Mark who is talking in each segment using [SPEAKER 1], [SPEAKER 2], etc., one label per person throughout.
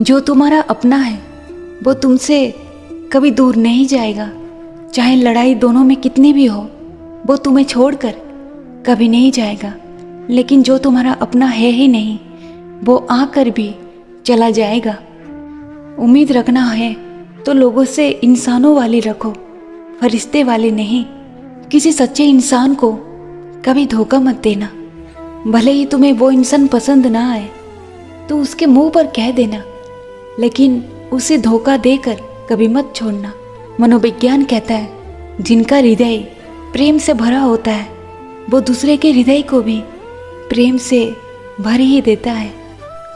[SPEAKER 1] जो तुम्हारा अपना है वो तुमसे कभी दूर नहीं जाएगा, चाहे लड़ाई दोनों में कितनी भी हो, वो तुम्हें छोड़कर कभी नहीं जाएगा। लेकिन जो तुम्हारा अपना है ही नहीं, वो आकर भी चला जाएगा। उम्मीद रखना है तो लोगों से इंसानों वाली रखो, फरिश्ते वाले नहीं। किसी सच्चे इंसान को कभी धोखा मत देना। भले ही तुम्हें वो इंसान पसंद ना आए तो उसके मुंह पर कह देना, लेकिन उसे धोखा देकर कभी मत छोड़ना। मनोविज्ञान कहता है जिनका हृदय प्रेम से भरा होता है वो दूसरे के हृदय को भी प्रेम से भर ही देता है।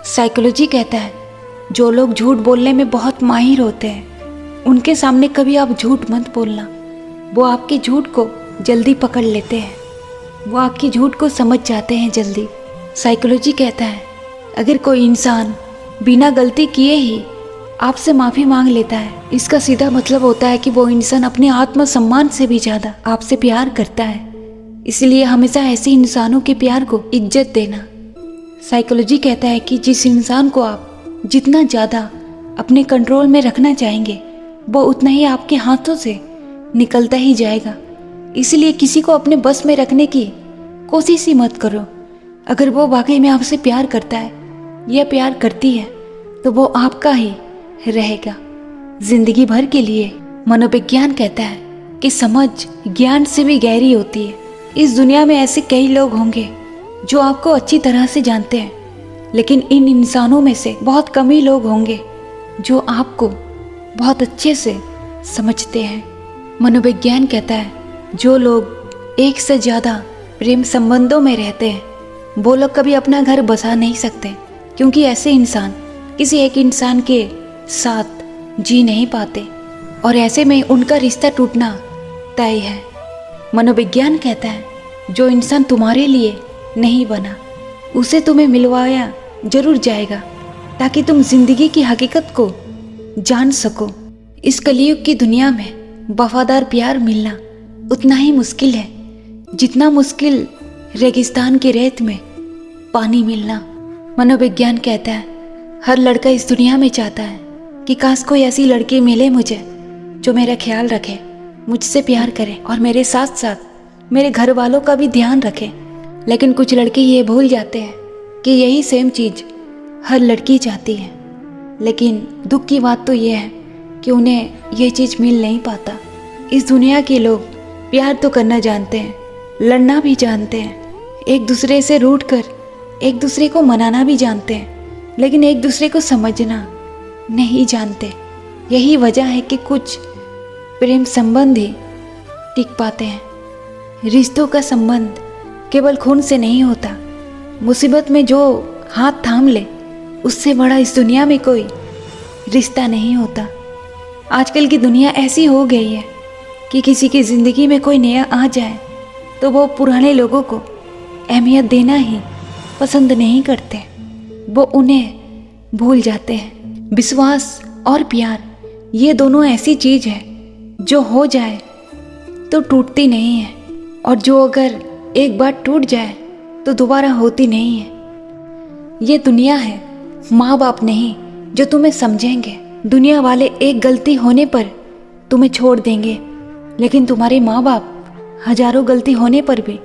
[SPEAKER 1] साइकोलॉजी कहता है जो लोग झूठ बोलने में बहुत माहिर होते हैं उनके सामने कभी आप झूठ मत बोलना। वो आपके झूठ को जल्दी पकड़ लेते हैं, वो आपकी झूठ को समझ जाते हैं जल्दी। साइकोलॉजी कहता है अगर कोई इंसान बिना गलती किए ही आपसे माफ़ी मांग लेता है, इसका सीधा मतलब होता है कि वो इंसान अपने आत्मसम्मान से भी ज़्यादा आपसे प्यार करता है। इसलिए हमेशा ऐसे इंसानों के प्यार को इज्जत देना। साइकोलॉजी कहता है कि जिस इंसान को आप जितना ज़्यादा अपने कंट्रोल में रखना चाहेंगे वो उतना ही आपके हाथों से निकलता ही जाएगा। इसलिए किसी को अपने बस में रखने की कोशिश ही मत करो। अगर वो वाकई में आपसे प्यार करता है या प्यार करती है तो वो आपका ही रहेगा जिंदगी भर के लिए। मनोविज्ञान कहता है कि समझ ज्ञान से भी गहरी होती है। इस दुनिया में ऐसे कई लोग होंगे जो आपको अच्छी तरह से जानते हैं, लेकिन इन इंसानों में से बहुत कम ही लोग होंगे जो आपको बहुत अच्छे से समझते हैं। मनोविज्ञान कहता है जो लोग एक से ज़्यादा प्रेम संबंधों में रहते हैं वो लोग कभी अपना घर बसा नहीं सकते, क्योंकि ऐसे इंसान किसी एक इंसान के साथ जी नहीं पाते और ऐसे में उनका रिश्ता टूटना तय है। मनोविज्ञान कहता है जो इंसान तुम्हारे लिए नहीं बना उसे तुम्हें मिलवाया जरूर जाएगा ताकि तुम जिंदगी की हकीकत को जान सको। इस कलयुग की दुनिया में वफादार प्यार मिलना उतना ही मुश्किल है जितना मुश्किल रेगिस्तान की रेत में पानी मिलना। मनोविज्ञान कहता है हर लड़का इस दुनिया में चाहता है कि काश कोई ऐसी लड़की मिले मुझे जो मेरा ख्याल रखे, मुझसे प्यार करे और मेरे साथ साथ मेरे घर वालों का भी ध्यान रखे। लेकिन कुछ लड़के ये भूल जाते हैं कि यही सेम चीज़ हर लड़की चाहती है। लेकिन दुख की बात तो ये है कि उन्हें ये चीज़ मिल नहीं पाता। इस दुनिया के लोग प्यार तो करना जानते हैं, लड़ना भी जानते हैं, एक दूसरे से रूठ कर एक दूसरे को मनाना भी जानते हैं, लेकिन एक दूसरे को समझना नहीं जानते। यही वजह है कि कुछ प्रेम संबंध ही टिक पाते हैं। रिश्तों का संबंध केवल खून से नहीं होता। मुसीबत में जो हाथ थाम ले उससे बड़ा इस दुनिया में कोई रिश्ता नहीं होता। आजकल की दुनिया ऐसी हो गई है कि किसी की ज़िंदगी में कोई नया आ जाए तो वो पुराने लोगों को अहमियत देना ही पसंद नहीं करते, वो उन्हें भूल जाते हैं। विश्वास और प्यार ये दोनों ऐसी चीज़ है जो हो जाए तो टूटती नहीं है, और जो अगर एक बार टूट जाए तो दोबारा होती नहीं है। ये दुनिया है माँ बाप नहीं जो तुम्हें समझेंगे। दुनिया वाले एक गलती होने पर तुम्हें छोड़ देंगे, लेकिन तुम्हारे माँ बाप हजारों गलती होने पर भी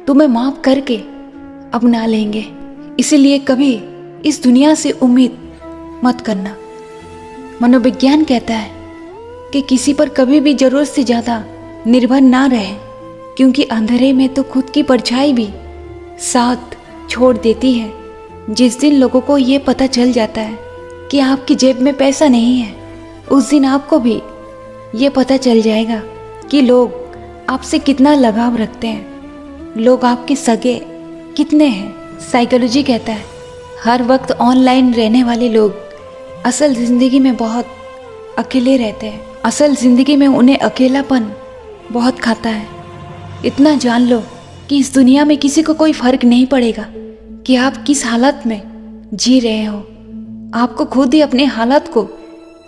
[SPEAKER 1] तुम्हें माफ़ करके अपना लेंगे। इसीलिए कभी इस दुनिया से उम्मीद मत करना। मनोविज्ञान कहता है कि किसी पर कभी भी ज़रूरत से ज़्यादा निर्भर ना रहे, क्योंकि अंधेरे में तो खुद की परछाई भी साथ छोड़ देती है। जिस दिन लोगों को ये पता चल जाता है कि आपकी जेब में पैसा नहीं है, उस दिन आपको भी ये पता चल जाएगा कि लोग आपसे कितना लगाव रखते हैं, लोग आपके सगे कितने हैं। साइकोलॉजी कहता है हर वक्त ऑनलाइन रहने वाले लोग असल ज़िंदगी में बहुत अकेले रहते हैं। असल ज़िंदगी में उन्हें अकेलापन बहुत खाता है। इतना जान लो कि इस दुनिया में किसी को कोई फ़र्क नहीं पड़ेगा कि आप किस हालत में जी रहे हो। आपको खुद ही अपने हालात को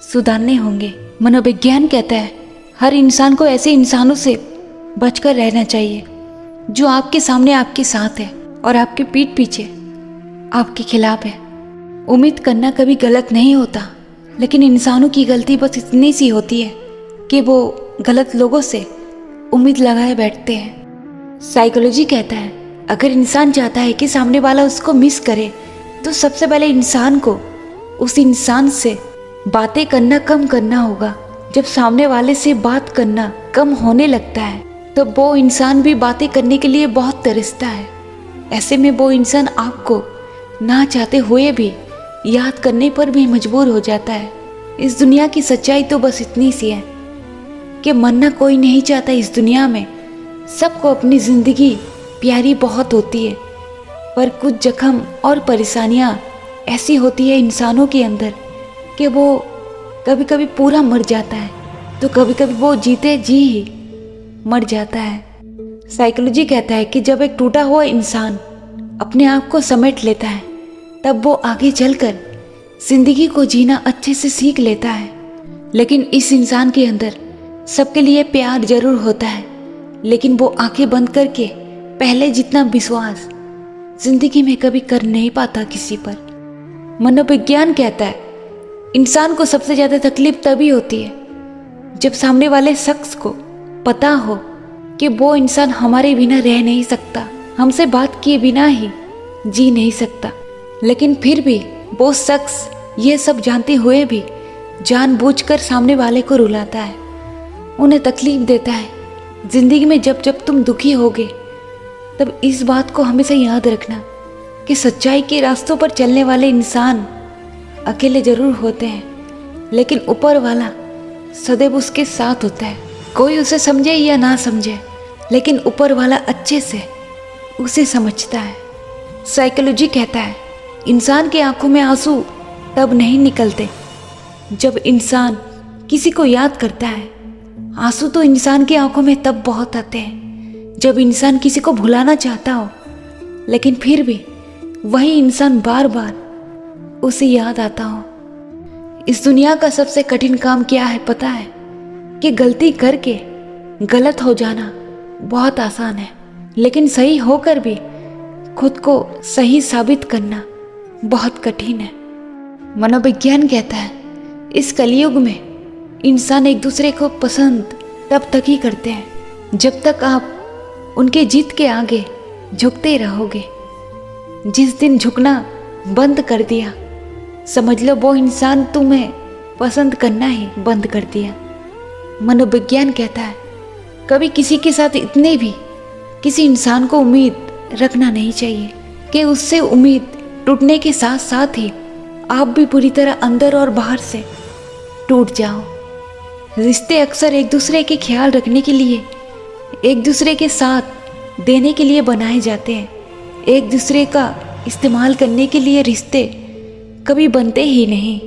[SPEAKER 1] सुधारने होंगे। मनोविज्ञान कहता है हर इंसान को ऐसे इंसानों से बचकर रहना चाहिए जो आपके सामने आपके साथ है और आपके पीठ पीछे आपके खिलाफ है। उम्मीद करना कभी गलत नहीं होता, लेकिन इंसानों की गलती बस इतनी सी होती है कि वो गलत लोगों से उम्मीद लगाए बैठते हैं। साइकोलॉजी कहता है अगर इंसान चाहता है कि सामने वाला उसको मिस करे तो सबसे पहले इंसान को उस इंसान से बातें करना कम करना होगा। जब सामने वाले से बात करना कम होने लगता है तो वो इंसान भी बातें करने के लिए बहुत तरसता है। ऐसे में वो इंसान आपको ना चाहते हुए भी याद करने पर भी मजबूर हो जाता है। इस दुनिया की सच्चाई तो बस इतनी सी है कि मरना कोई नहीं चाहता इस दुनिया में। सबको अपनी ज़िंदगी प्यारी बहुत होती है, पर कुछ जख्म और परेशानियाँ ऐसी होती है इंसानों के अंदर कि वो कभी कभी पूरा मर जाता है तो कभी कभी वो जीते जी ही मर जाता है। साइकोलॉजी कहता है कि जब एक टूटा हुआ इंसान अपने आप को समेट लेता है तब वो आगे चलकर जिंदगी को जीना अच्छे से सीख लेता है। लेकिन इस इंसान के अंदर सबके लिए प्यार जरूर होता है, लेकिन वो आंखें बंद करके पहले जितना विश्वास जिंदगी में कभी कर नहीं पाता किसी पर। मनोविज्ञान कहता है इंसान को सबसे ज़्यादा तकलीफ तभी होती है जब सामने वाले शख्स को पता हो कि वो इंसान हमारे बिना रह नहीं सकता, हमसे बात किए बिना ही जी नहीं सकता, लेकिन फिर भी वो शख्स ये सब जानते हुए भी जानबूझकर सामने वाले को रुलाता है, उन्हें तकलीफ देता है। जिंदगी में जब जब तुम दुखी होगे तब इस बात को हमेशा याद रखना कि सच्चाई के रास्तों पर चलने वाले इंसान अकेले जरूर होते हैं, लेकिन ऊपर वाला सदैव उसके साथ होता है। कोई उसे समझे या ना समझे, लेकिन ऊपर वाला अच्छे से उसे समझता है। साइकोलॉजी कहता है इंसान की आंखों में आंसू तब नहीं निकलते जब इंसान किसी को याद करता है। आंसू तो इंसान की आंखों में तब बहुत आते हैं जब इंसान किसी को भुलाना चाहता हो, लेकिन फिर भी वही इंसान बार बार उसे याद आता हो। इस दुनिया का सबसे कठिन काम क्या है पता है? कि गलती करके गलत हो जाना बहुत आसान है, लेकिन सही होकर भी खुद को सही साबित करना बहुत कठिन है। मनोविज्ञान कहता है इस कलयुग में इंसान एक दूसरे को पसंद तब तक ही करते हैं जब तक आप उनके जीत के आगे झुकते रहोगे। जिस दिन झुकना बंद कर दिया समझ लो वो इंसान तुम्हें पसंद करना ही बंद कर दिया। मनोविज्ञान कहता है कभी किसी के साथ इतने भी किसी इंसान को उम्मीद रखना नहीं चाहिए कि उससे उम्मीद टूटने के साथ साथ ही आप भी पूरी तरह अंदर और बाहर से टूट जाओ। रिश्ते अक्सर एक दूसरे के ख्याल रखने के लिए, एक दूसरे के साथ देने के लिए बनाए जाते हैं। एक दूसरे का इस्तेमाल करने के लिए रिश्ते कभी बनते ही नहीं।